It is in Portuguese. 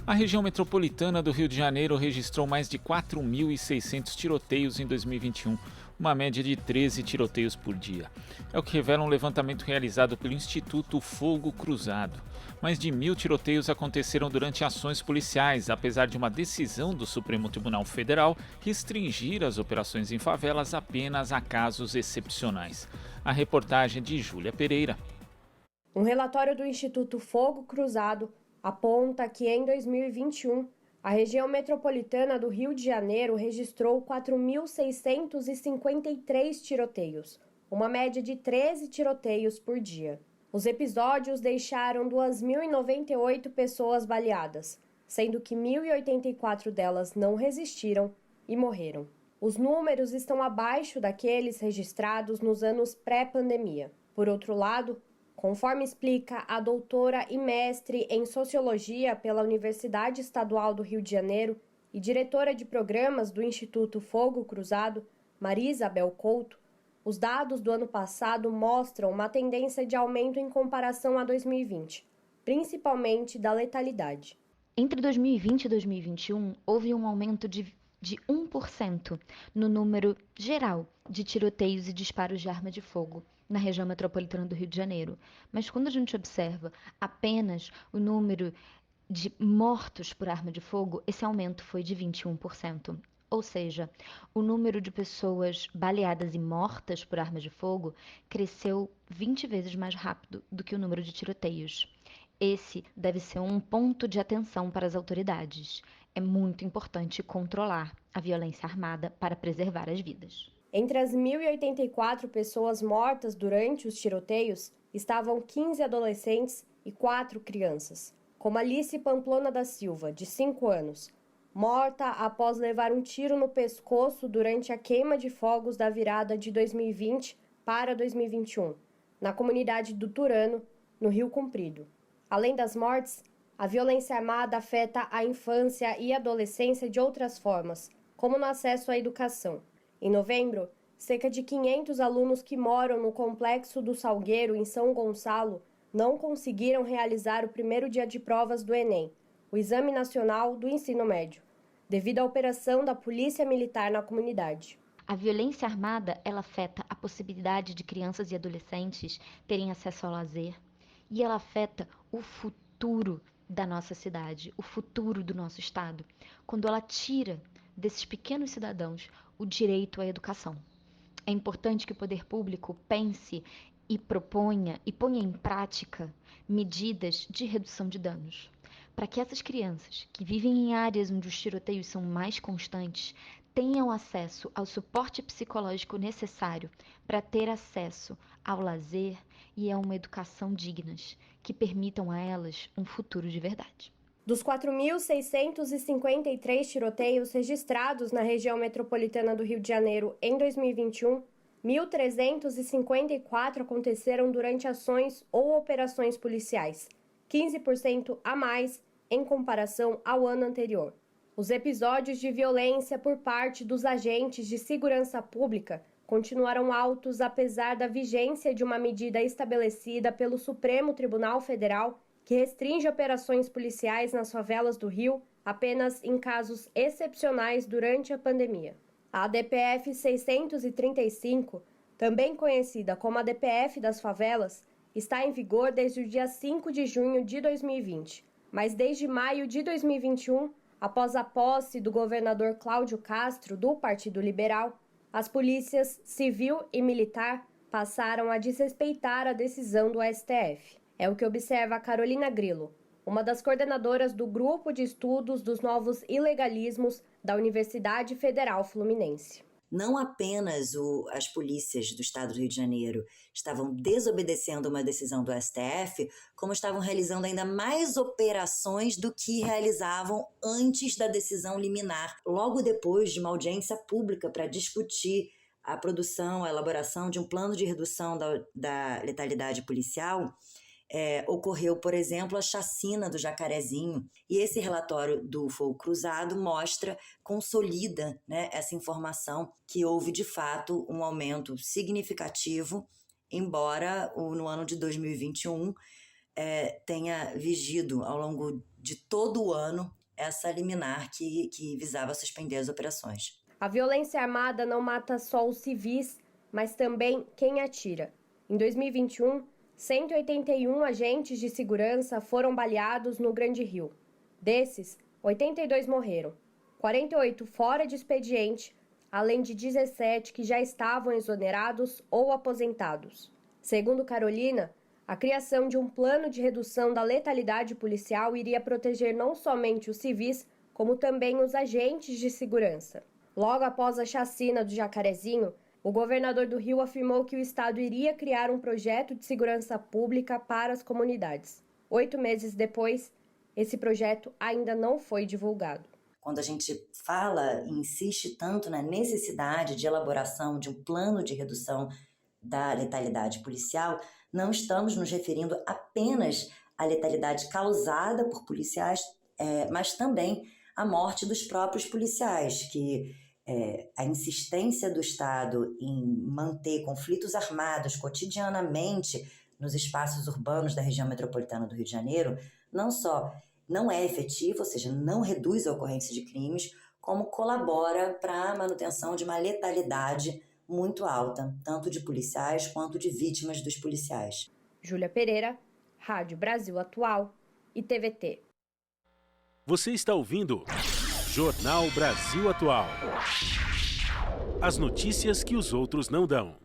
A região metropolitana do Rio de Janeiro registrou mais de 4.600 tiroteios em 2021, uma média de 13 tiroteios por dia. É o que revela um levantamento realizado pelo Instituto Fogo Cruzado. Mais de 1.000 tiroteios aconteceram durante ações policiais, apesar de uma decisão do Supremo Tribunal Federal restringir as operações em favelas apenas a casos excepcionais. A reportagem de Júlia Pereira. Um relatório do Instituto Fogo Cruzado aponta que em 2021, a região metropolitana do Rio de Janeiro registrou 4.653 tiroteios, uma média de 13 tiroteios por dia. Os episódios deixaram 2.098 pessoas baleadas, sendo que 1.084 delas não resistiram e morreram. Os números estão abaixo daqueles registrados nos anos pré-pandemia. Por outro lado, conforme explica a doutora e mestre em Sociologia pela Universidade Estadual do Rio de Janeiro e diretora de programas do Instituto Fogo Cruzado, Maria Isabel Couto, os dados do ano passado mostram uma tendência de aumento em comparação a 2020, principalmente da letalidade. Entre 2020 e 2021, houve um aumento de 1% no número geral de tiroteios e disparos de arma de fogo na região metropolitana do Rio de Janeiro. Mas quando a gente observa apenas o número de mortos por arma de fogo, esse aumento foi de 21%. Ou seja, o número de pessoas baleadas e mortas por arma de fogo cresceu 20 vezes mais rápido do que o número de tiroteios. Esse deve ser um ponto de atenção para as autoridades. É muito importante controlar a violência armada para preservar as vidas. Entre as 1.084 pessoas mortas durante os tiroteios, estavam 15 adolescentes e 4 crianças, como Alice Pamplona da Silva, de 5 anos, morta após levar um tiro no pescoço durante a queima de fogos da virada de 2020 para 2021, na comunidade do Turano, no Rio Comprido. Além das mortes, a violência armada afeta a infância e adolescência de outras formas, como no acesso à educação. Em novembro, cerca de 500 alunos que moram no Complexo do Salgueiro, em São Gonçalo, não conseguiram realizar o primeiro dia de provas do Enem, o Exame Nacional do Ensino Médio, devido à operação da Polícia Militar na comunidade. A violência armada, ela afeta a possibilidade de crianças e adolescentes terem acesso ao lazer, e ela afeta o futuro da nossa cidade, o futuro do nosso estado, quando ela tira desses pequenos cidadãos o direito à educação. É importante que o poder público pense e proponha e ponha em prática medidas de redução de danos, para que essas crianças que vivem em áreas onde os tiroteios são mais constantes tenham acesso ao suporte psicológico necessário para ter acesso ao lazer e a uma educação dignas, que permitam a elas um futuro de verdade. Dos 4.653 tiroteios registrados na região metropolitana do Rio de Janeiro em 2021, 1.354 aconteceram durante ações ou operações policiais, 15% a mais em comparação ao ano anterior. Os episódios de violência por parte dos agentes de segurança pública continuaram altos apesar da vigência de uma medida estabelecida pelo Supremo Tribunal Federal que restringe operações policiais nas favelas do Rio apenas em casos excepcionais durante a pandemia. A DPF 635, também conhecida como a DPF das favelas, está em vigor desde o dia 5 de junho de 2020, mas desde maio de 2021, após a posse do governador Cláudio Castro, do Partido Liberal, as polícias civil e militar passaram a desrespeitar a decisão do STF. É o que observa a Carolina Grillo, uma das coordenadoras do Grupo de Estudos dos Novos Ilegalismos da Universidade Federal Fluminense. Não apenas as polícias do estado do Rio de Janeiro estavam desobedecendo uma decisão do STF, como estavam realizando ainda mais operações do que realizavam antes da decisão liminar, logo depois de uma audiência pública para discutir a produção, a elaboração de um plano de redução da letalidade policial. Ocorreu, por exemplo, a chacina do Jacarezinho, e esse relatório do Fogo Cruzado consolida, né, essa informação que houve de fato um aumento significativo, embora no ano de 2021 tenha vigido ao longo de todo o ano essa liminar que visava suspender as operações. A violência armada não mata só os civis, mas também quem atira. Em 2021, 181 agentes de segurança foram baleados no Grande Rio. Desses, 82 morreram, 48 fora de expediente, além de 17 que já estavam exonerados ou aposentados. Segundo Carolina, a criação de um plano de redução da letalidade policial iria proteger não somente os civis, como também os agentes de segurança. Logo após a chacina do Jacarezinho, o governador do Rio afirmou que o estado iria criar um projeto de segurança pública para as comunidades. 8 meses depois, esse projeto ainda não foi divulgado. Quando a gente fala e insiste tanto na necessidade de elaboração de um plano de redução da letalidade policial, não estamos nos referindo apenas à letalidade causada por policiais, mas também à morte dos próprios policiais, que a insistência do Estado em manter conflitos armados cotidianamente nos espaços urbanos da região metropolitana do Rio de Janeiro, não só não é efetivo, ou seja, não reduz a ocorrência de crimes, como colabora para a manutenção de uma letalidade muito alta, tanto de policiais quanto de vítimas dos policiais. Júlia Pereira, Rádio Brasil Atual e TVT. Você está ouvindo Jornal Brasil Atual. As notícias que os outros não dão.